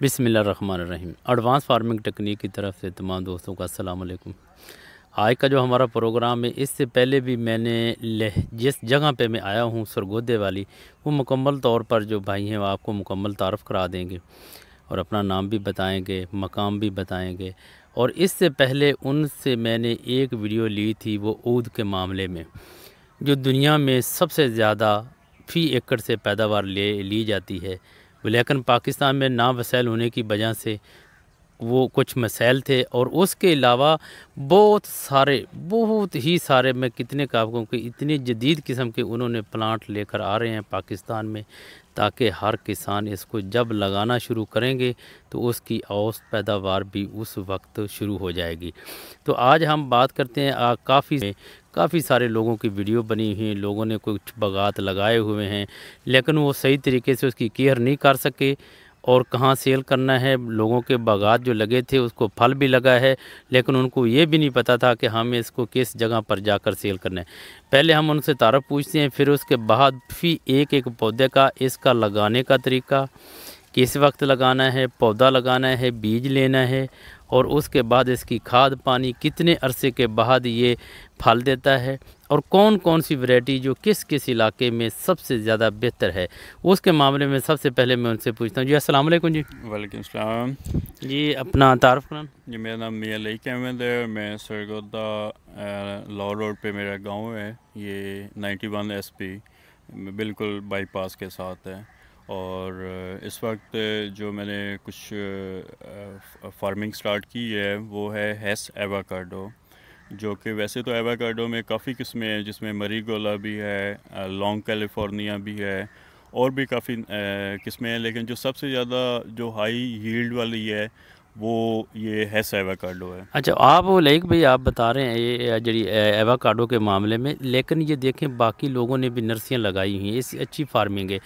बिस्मिल्लाहिर्रहमानिर्रहीम। Advance farming technique की तरफ से तमाम दोस्तों का अस्सलाम वालेकुम। आज का जो हमारा प्रोग्राम है, इससे पहले भी मैंने जिस जगह पे मैं आया हूँ सरगोदे वाली, वो मुकम्मल तौर पर जो भाई हैं वो आपको मुकम्मल तारफ़ करा देंगे और अपना नाम भी बताएंगे, मकाम भी बताएंगे। और इससे पहले उनसे मैंने एक वीडियो ली थी वो ऊद के मामले में, जो दुनिया में सबसे ज़्यादा फ़ी एकड़ से पैदावार ली जाती है, लेकिन पाकिस्तान में ना वसाइल होने की वजह से वो कुछ मसाइल थे। और उसके अलावा बहुत ही सारे, मैं कितने काबकों के इतने जदीद किस्म के उन्होंने प्लांट लेकर आ रहे हैं पाकिस्तान में, ताकि हर किसान इसको जब लगाना शुरू करेंगे तो उसकी औसत पैदावार भी उस वक्त शुरू हो जाएगी। तो आज हम बात करते हैं, काफ़ी सारे लोगों की वीडियो बनी हुई, लोगों ने कुछ बागात लगाए हुए हैं लेकिन वो सही तरीके से उसकी केयर नहीं कर सके और कहाँ सेल करना है। लोगों के बागात जो लगे थे उसको फल भी लगा है, लेकिन उनको ये भी नहीं पता था कि हमें इसको किस जगह पर जाकर सेल करना है। पहले हम उनसे तारफ़ पूछते हैं, फिर उसके बाद भी एक पौधे का, इसका लगाने का तरीका, किस वक्त लगाना है, पौधा लगाना है, बीज लेना है, और उसके बाद इसकी खाद पानी, कितने अरसे के बाद ये फल देता है, और कौन कौन सी वैरायटी जो किस किस इलाके में सबसे ज़्यादा बेहतर है, उसके मामले में सबसे पहले मैं उनसे पूछता हूँ। जी अस्सलाम वालेकुम। जी वालेकुम सलाम जी, अपना तारफ़ कराना। जी, मेरा नाम मियां लईक अहमद है। मैं सरगोदा लॉ रोड पे मेरा गांव है। ये 91 SP बिल्कुल बाईपास के साथ है। और इस वक्त जो मैंने कुछ फार्मिंग स्टार्ट की है वो है हेस एवाकाडो, जो कि वैसे तो एवाकाडो में काफ़ी किस्में हैं, जिसमें मरीगोला भी है, लॉन्ग कैलिफोर्निया भी है, और भी काफ़ी किस्में हैं, लेकिन जो सबसे ज़्यादा जो हाई यील्ड वाली है वो ये हेस एवाकाडो है। अच्छा, आप वो लाइक भाई आप बता रहे हैं ये जी एवाकाडो के मामले में, लेकिन ये देखें बाकी लोगों ने भी नर्सरियाँ लगाई हुई हैं, इससे अच्छी फार्मिंग है।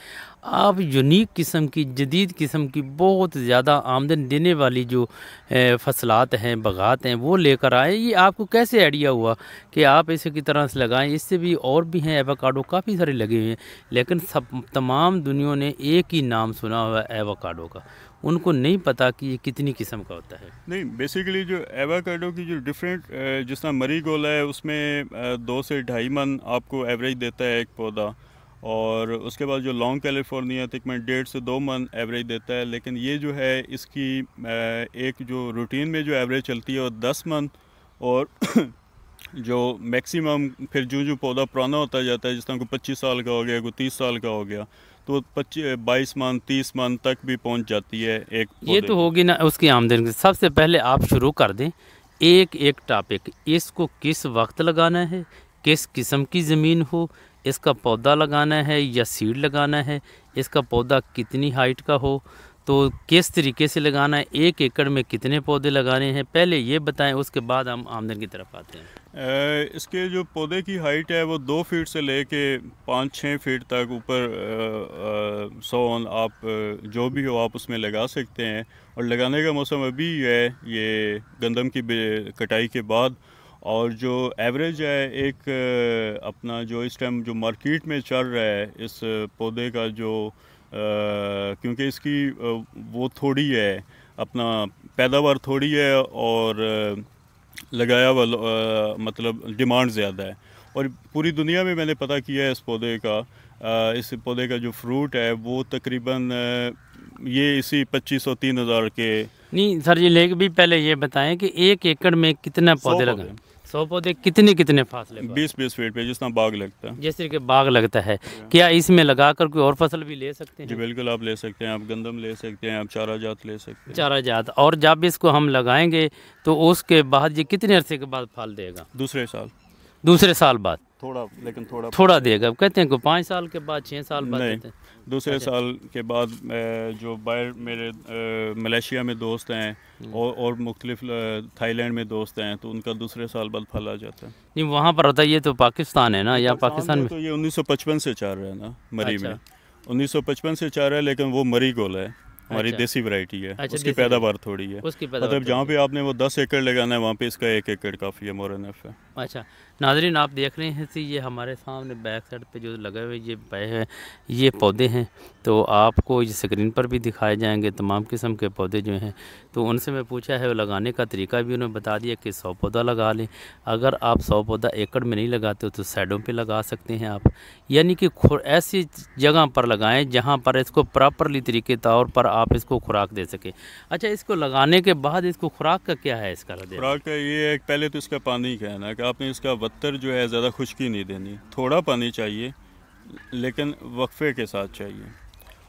आप यूनिक किस्म की, जदीद किस्म की, बहुत ज़्यादा आमदन देने वाली जो फसलात हैं, बागात हैं, वो लेकर आए। ये आपको कैसे आइडिया हुआ कि आप इसे की तरह से लगाएं? इससे भी और भी हैं एवाकाडो, काफ़ी सारे लगे हुए हैं, लेकिन सब तमाम दुनिया ने एक ही नाम सुना हुआ है एवाकाडो का, उनको नहीं पता कि ये कितनी किस्म का होता है। नहीं, बेसिकली जो एवाकाडो की जो डिफरेंट, जिस तरह मरीगोला है उसमें 2 से 2.5 मन आपको एवरेज देता है एक पौधा, और उसके बाद जो लॉन्ग कैलिफोर्निया तकरीबन 1.5 से 2 मन एवरेज देता है। लेकिन ये जो है इसकी एक जो रूटीन में जो एवरेज चलती है वो 10 मन, और जो मैक्सिमम फिर जो पौधा पुराना होता जाता है, जिस तरह को 25 साल का हो गया, कोई 30 साल का हो गया, तो 22 मन 30 मन तक भी पहुंच जाती है एक पौधे। ये तो होगी ना उसकी आमदनी। सबसे पहले आप शुरू कर दें एक एक टॉपिक, इसको किस वक्त लगाना है, किस किस्म की ज़मीन हो, इसका पौधा लगाना है या सीड लगाना है, इसका पौधा कितनी हाइट का हो, तो किस तरीके से लगाना है, 1 एकड़ में कितने पौधे लगाने हैं, पहले ये बताएं, उसके बाद हम आमदनी की तरफ आते हैं। इसके जो पौधे की हाइट है वो 2 फीट से लेके 5-6 फीट तक ऊपर सोन आप जो भी हो आप उसमें लगा सकते हैं। और लगाने का मौसम अभी है, ये गंदम की कटाई के बाद। और जो एवरेज है एक अपना जो इस टाइम जो मार्केट में चल रहा है इस पौधे का, जो क्योंकि इसकी वो थोड़ी है, अपना पैदावार थोड़ी है, और लगाया हुआ मतलब डिमांड ज़्यादा है। और पूरी दुनिया में मैंने पता किया है इस पौधे का जो फ्रूट है वो तकरीबन ये इसी 2500-3000 के। नहीं सर जी, लेकिन भी पहले ये बताएं कि 1 एकड़ में कितना पौधे लगाएं? 100 पौधे कितने फासले पर? 20-20 फीट पे, जिस तरह बाग लगता है। जैसे कि बाग लगता है, क्या इसमें लगाकर कोई और फसल भी ले सकते हैं? जी बिल्कुल, आप ले सकते हैं, आप गंदम ले सकते हैं, आप चारा जात ले सकते हैं। चारा जात। और जब इसको हम लगाएंगे तो उसके बाद ये कितने अरसे के बाद फल देगा? दूसरे साल बाद थोड़ा देगा। कहते हैं कि 5 साल के बाद, 6 साल बाद देते हैं। दूसरे साल के बाद जो बाहर मेरे मलेशिया में दोस्त हैं और मुख्तलिफ थाईलैंड में दोस्त हैं, तो उनका दूसरे साल बाद फल आ जाता है। नहीं, वहाँ पर होता है। ये तो पाकिस्तान है ना, या पाकिस्तान में तो ये 1955 से चल रहा है ना मरी में। 1955 से चल रहा है, लेकिन वो मरी गोला है, हमारी देसी वैरायटी है। उसकी पैदावार थोड़ी है, मतलब जहाँ पे आपने वो 10 एकड़ लगाना है वहाँ पे इसका 1 एकड़ काफ़ी है, मोर एनफ है। अच्छा नाज़रीन, आप देख रहे हैं कि ये हमारे सामने बैक साइड पे जो लगे हुए ये पौधे हैं, तो आपको इस स्क्रीन पर भी दिखाए जाएंगे तमाम किस्म के पौधे जो हैं। तो उनसे मैं पूछा है, वो लगाने का तरीका भी उन्होंने बता दिया कि 100 पौधा लगा लें। अगर आप 100 पौधा एकड़ में नहीं लगाते हो तो साइडों पे लगा सकते हैं आप, यानी कि ऐसी जगह पर लगाएं जहाँ पर इसको प्रॉपरली तरीके तौर पर आप इसको खुराक दे सकें। अच्छा, इसको लगाने के बाद इसको खुराक का क्या है इसका? खुराक का ये है, पहले तो इसका पानी का है ना कि आपने इसका वत्तर जो है ज़्यादा खुश्की नहीं देनी, थोड़ा पानी चाहिए लेकिन वक्फे के साथ चाहिए।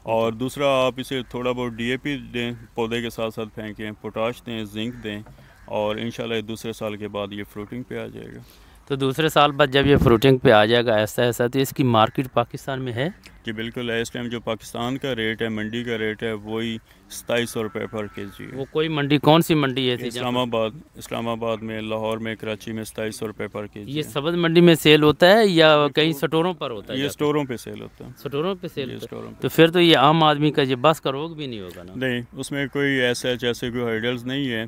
और दूसरा, आप इसे थोड़ा बहुत डीएपी दें, पौधे के साथ साथ फेंकें, पोटाश दें, जिंक दें, और इंशाल्लाह दूसरे साल के बाद ये फ्रूटिंग पे आ जाएगा। तो दूसरे साल बाद जब ये फ्रूटिंग पे आ जाएगा ऐसा ऐसा, तो इसकी मार्केट पाकिस्तान में है? जी बिल्कुल है। इस टाइम जो पाकिस्तान का रेट है, मंडी का रेट है, वही 2700 रुपये पर केजी है। वो कोई मंडी, कौन सी मंडी है? इस्लामाबाद में, लाहौर में, कराची में 2700 रुपये पर केजी। ये सबज मंडी में सेल होता है या कहीं स्टोरों पर होता है? ये स्टोरों पे सेल होता है। स्टोरों पे सेल होता है। तो फिर तो ये आम आदमी का ये बस का रोग भी नहीं होगा ना? नहीं, उसमें कोई ऐसा जैसे कोई हर्डल्स नहीं है।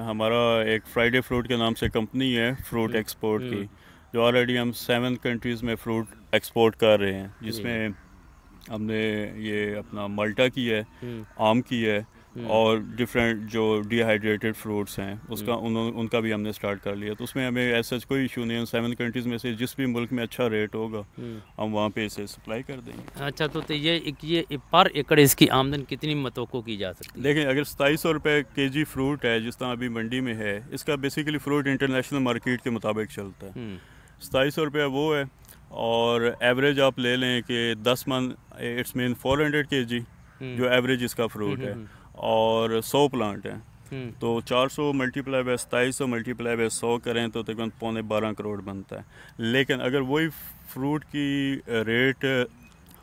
हमारा एक फ्राइडे फ्रूट के नाम से कंपनी है फ्रूट एक्सपोर्ट की, जो ऑलरेडी हम 7 कंट्रीज़ में फ्रूट एक्सपोर्ट कर रहे हैं, जिसमें हमने ये अपना माल्टा की है, आम की है, और डिफरेंट जो डिहाइड्रेटेड फ्रूट्स हैं उसका उनका भी हमने स्टार्ट कर लिया। तो उसमें हमें ऐसा कोई इशू नहीं है। 7 कंट्रीज़ में से जिस भी मुल्क में अच्छा रेट होगा हम वहाँ पे इसे सप्लाई कर देंगे। अच्छा, तो ये पर एकड़ इसकी आमदन कितनी मतोको की जा सकती है? देखिए, अगर 2700 रुपये केजी फ्रूट है जिस तरह अभी मंडी में है, इसका बेसिकली फ्रूट इंटरनेशनल मार्केट के मुताबिक चलता है। 2700 रुपये वो है, और एवरेज आप ले लें कि 10 मन, इट्स मीन 400 केजी जो एवरेज इसका फ्रूट है, और 100 प्लांट हैं, तो 400 मल्टीप्लाई बाय 2700 मल्टीप्लाई बाय 100 करें तो तकरीबन 12.25 करोड़ बनता है। लेकिन अगर वही फ्रूट की रेट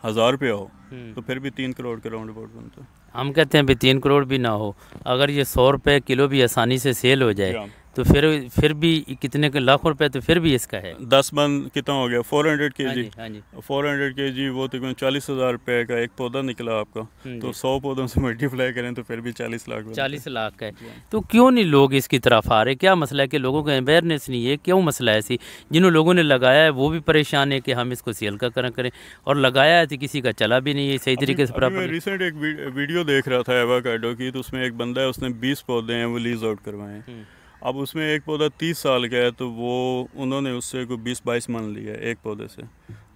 1000 रुपया हो तो फिर भी 3 करोड़ के राउंड अबाउट बनता है। हम कहते हैं भाई 3 करोड़ भी ना हो, अगर ये 100 रुपये किलो भी आसानी से सेल हो जाए तो फिर भी कितने के लाख रुपए तो फिर भी इसका है। 10 मन कितना हो गया? 400 केजी। हाँ जी। 400 केजी वो तकरीबन 40,000 रुपये का एक पौधा निकला आपका, तो 100 पौधों से मल्टीप्लाई करें तो फिर भी 40 लाख 40 लाख का है। तो क्यों नहीं लोग इसकी तरफ आ रहे? क्या मसला है कि लोगों का अवेयरनेस नहीं है? क्यों मसला है ऐसी? जिन लोगों ने लगाया है वो भी परेशान है कि हम इसको सेल का करें, और लगाया है तो किसी का चला भी नहीं है सही तरीके से। मैं रिसेंट एक वीडियो देख रहा था एवोकाडो की, तो उसमें एक बंदा है, उसने 20 पौधे हैं वो लीज आउट करवाए हैं। अब उसमें एक पौधा 30 साल का है, तो वो उन्होंने उससे कोई 20-22 मन लिया एक पौधे से,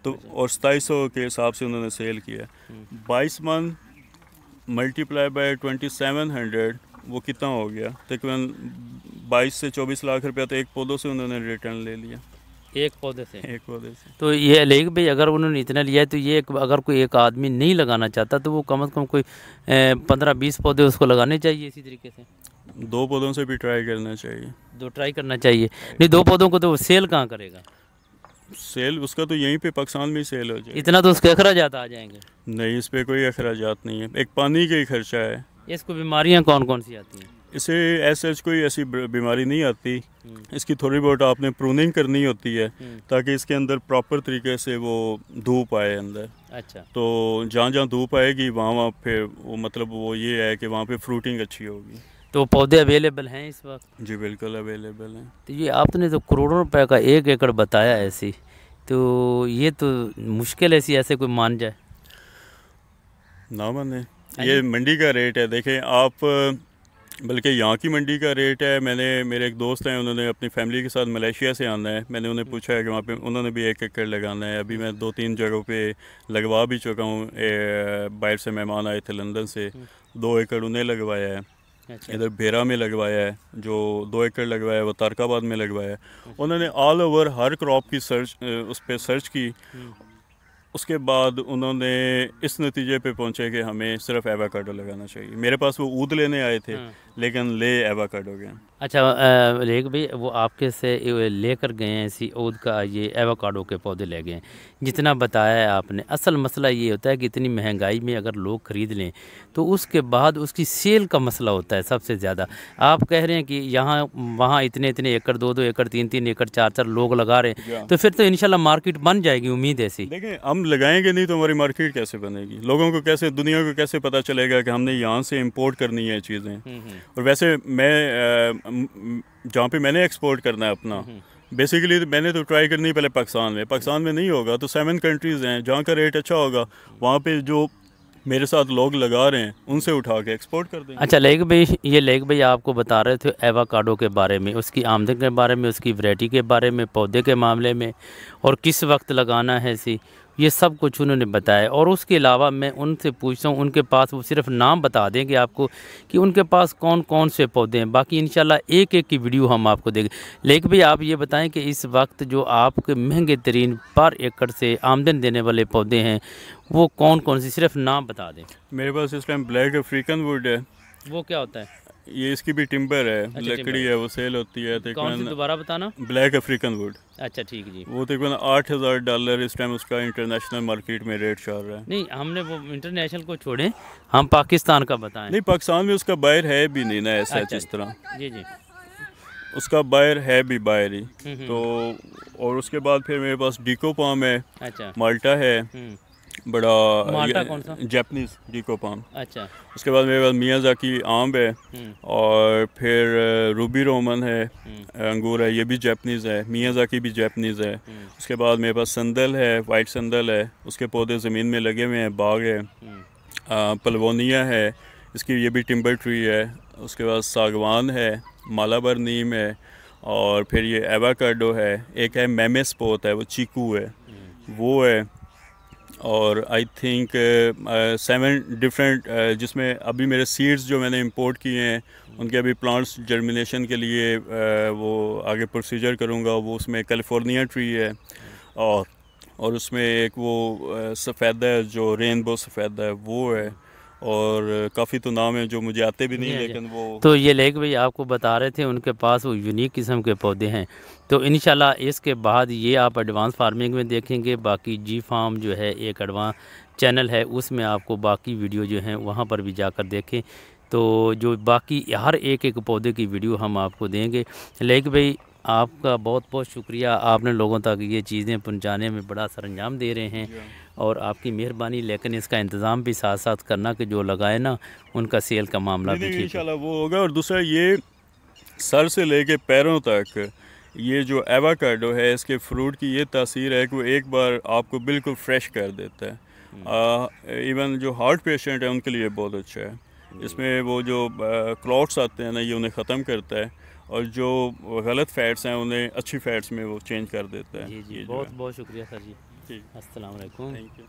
तो और 2700 के हिसाब से उन्होंने सेल किया। 22 मन मल्टीप्लाई बाय 2700 वो कितना हो गया? तकरीबन 22 से 24 लाख रुपया तो एक पौधों से उन्होंने रिटर्न ले लिया। एक पौधे से? एक पौधे से। तो ये लेकिन भाई अगर उन्होंने इतना लिया है तो ये अगर कोई एक आदमी नहीं लगाना चाहता तो वो कम से कम कोई 15-20 पौधे उसको लगाने चाहिए इसी तरीके से। 2 पौधों से भी ट्राई करना चाहिए। 2 ट्राई करना चाहिए। नहीं, 2 पौधों को तो वो सेल कहाँ करेगा? सेल उसका तो यहीं पे पाकिस्तान में ही सेल हो जाए। इतना तो उसके अखराजात आ जाएंगे। नहीं, इस पे कोई अखराजात नहीं है, एक पानी का ही खर्चा है। इसको बीमारियाँ कौन कौन सी आती हैं? इसे ऐसे कोई ऐसी बीमारी नहीं आती। इसकी थोड़ी बहुत आपने प्रूनिंग करनी होती है ताकि इसके अंदर प्रॉपर तरीके से वो धूप आए अंदर। अच्छा। तो जहाँ जहाँ धूप आएगी वहाँ फिर वो मतलब वो ये है कि वहाँ पे फ्रूटिंग अच्छी होगी। तो पौधे अवेलेबल हैं इस वक्त? जी बिल्कुल अवेलेबल हैं। तो ये आपने तो करोड़ों रुपए का 1 एकड़ बताया ऐसी, तो ये तो मुश्किल ऐसी ऐसे कोई मान जाए ना माने। ये मंडी का रेट है, देखें आप, बल्कि यहाँ की मंडी का रेट है। मेरे एक दोस्त हैं, उन्होंने अपनी फैमिली के साथ मलेशिया से आना है। मैंने उन्हें पूछा है कि वहाँ पे उन्होंने भी 1 एकड़ लगाना है। अभी मैं 2-3 जगहों पे लगवा भी चुका हूँ। बाहर से मेहमान आए थे लंदन से, 2 एकड़ उन्हें लगवाया है। अच्छा। इधर भेरा में लगवाया है, जो 2 एकड़ लगवाया है वो तारकाबाद में लगवाया है। उन्होंने ऑल ओवर हर क्रॉप की उस पर सर्च की। उसके बाद उन्होंने इस नतीजे पे पहुंचे कि हमें सिर्फ एवोकाडो लगाना चाहिए। मेरे पास वो ऊद लेने आए थे लेकिन ले एवोकाडो गए। अच्छा, लेकिन भाई वो आपके से लेकर गए हैं इसी ऊद का, ये एवोकाडो के पौधे ले गए हैं जितना बताया है आपने। असल मसला ये होता है कि इतनी महंगाई में अगर लोग ख़रीद लें तो उसके बाद उसकी सेल का मसला होता है सबसे ज़्यादा। आप कह रहे हैं कि यहाँ वहाँ इतने एकड़, 2-2 एकड़, 3-3 एकड़, 4-4 लोग लगा रहे हैं, तो फिर तो इंशाल्लाह मार्केट बन जाएगी, उम्मीद ऐसी। देखें, हम लगाएंगे नहीं तो हमारी मार्केट कैसे बनेगी? लोगों को कैसे, दुनिया को कैसे पता चलेगा कि हमने यहाँ से इम्पोर्ट करनी है चीज़ें? और वैसे मैं जहाँ पे मैंने एक्सपोर्ट करना है अपना, बेसिकली मैंने तो ट्राई करनी पहले पाकिस्तान में नहीं होगा तो 7 कंट्रीज़ हैं जहाँ का रेट अच्छा होगा, वहाँ पे जो मेरे साथ लोग लगा रहे हैं उनसे उठा के एक्सपोर्ट कर देंगे। अच्छा लेक भाई, ये लेक भाई आपको बता रहे थे एवोकाडो के बारे में, उसकी आमदनी के बारे में, उसकी वैरायटी के बारे में, पौधे के मामले में, और किस वक्त लगाना है इसी, ये सब कुछ उन्होंने बताया। और उसके अलावा मैं उनसे पूछता हूँ, उनके पास वो सिर्फ नाम बता देंगे आपको कि उनके पास कौन कौन से पौधे हैं, बाकी इंशाल्लाह एक एक की वीडियो हम आपको देंगे। लेकिन भाई आप ये बताएं कि इस वक्त जो आपके महंगे तरीन पर एकड़ से आमदन देने वाले पौधे हैं वो कौन कौन से, सिर्फ नाम बता दें। मेरे पास इस टाइम ब्लैक अफ्रीकन वुड है। वो क्या होता है? ये इसकी भी टिम्बर है, अच्छा, लकड़ी टिम्बर है, वो सेल होती है कौन सी, तकरीबन दोबारा बताना। Black African would. अच्छा ठीक जी। वो तकरीबन $8,000 इस टाइम उसका इंटरनेशनल मार्केट में रेट चल रहा है। नहीं, हमने वो इंटरनेशनल को छोड़े, हम पाकिस्तान का बताएं। नहीं, पाकिस्तान में उसका बायर है भी नहीं ना ऐसा। अच्छा, जिस तरह जी जी, उसका बायर है भी बायर ही। हम्म। तो और उसके बाद फिर मेरे पास डिको पाम है, अच्छा, माल्टा है, बड़ा माल्टा कौन सा? जापानीज डिको पाम। अच्छा, उसके बाद मेरे पास मियाज़ाकी आम है, और फिर रूबी रोमन है, अंगूर है, ये भी जापानीज़ है, मियाज़ाकी भी जापानीज़ है। उसके बाद मेरे पास संदल है, वाइट संदल है, उसके पौधे ज़मीन में लगे हुए हैं, बाग है। पलवोनिया है, इसकी ये भी टिम्बर ट्री है। उसके बाद सागवान है, मालाबर नीम है, और फिर ये एवोकाडो है, एक है मेमेस पोत है, वो चीकू है, वो है। और आई थिंक 7 डिफरेंट, जिसमें अभी मेरे सीड्स जो मैंने इंपोर्ट किए हैं उनके अभी प्लांट्स जर्मिनेशन के लिए वो आगे प्रोसीजर करूँगा। वो उसमें कैलिफोर्निया ट्री है, और उसमें एक वो सफ़ेदा है जो रेनबो सफ़ेदा है, वो है। और काफ़ी तो नाम है जो मुझे आते भी नहीं, लेकिन वो तो ये लेक भाई आपको बता रहे थे उनके पास वो यूनिक किस्म के पौधे हैं। तो इंशाल्लाह इसके बाद ये आप एडवांस फार्मिंग में देखेंगे। बाकी जी फार्म जो है एक एडवांस चैनल है, उसमें आपको बाकी वीडियो जो हैं वहाँ पर भी जाकर देखें। तो जो बाकी हर एक एक पौधे की वीडियो हम आपको देंगे। लेक भाई आपका बहुत बहुत शुक्रिया, आपने लोगों तक ये चीज़ें पहुंचाने में बड़ा सरंजाम दे रहे हैं, और आपकी मेहरबानी। लेकिन इसका इंतज़ाम भी साथ साथ करना कि जो लगाए ना उनका सेल का मामला भी ठीक है। इंशाल्लाह वो होगा। और दूसरा, ये सर से लेके पैरों तक ये जो एवोकाडो है, इसके फ्रूट की ये तासीर है कि वो एक बार आपको बिल्कुल फ्रेश कर देता है। इवन जो हार्ट पेशेंट है उनके लिए बहुत अच्छा है। इसमें वो जो क्लॉट्स आते हैं ना, ये उन्हें ख़त्म करता है, और जो गलत फ़ैट्स हैं उन्हें अच्छी फ़ैट्स में वो चेंज कर देता है। जी जी, बहुत बहुत शुक्रिया सर जी। अस्सलाम वालेकुम। Thank you.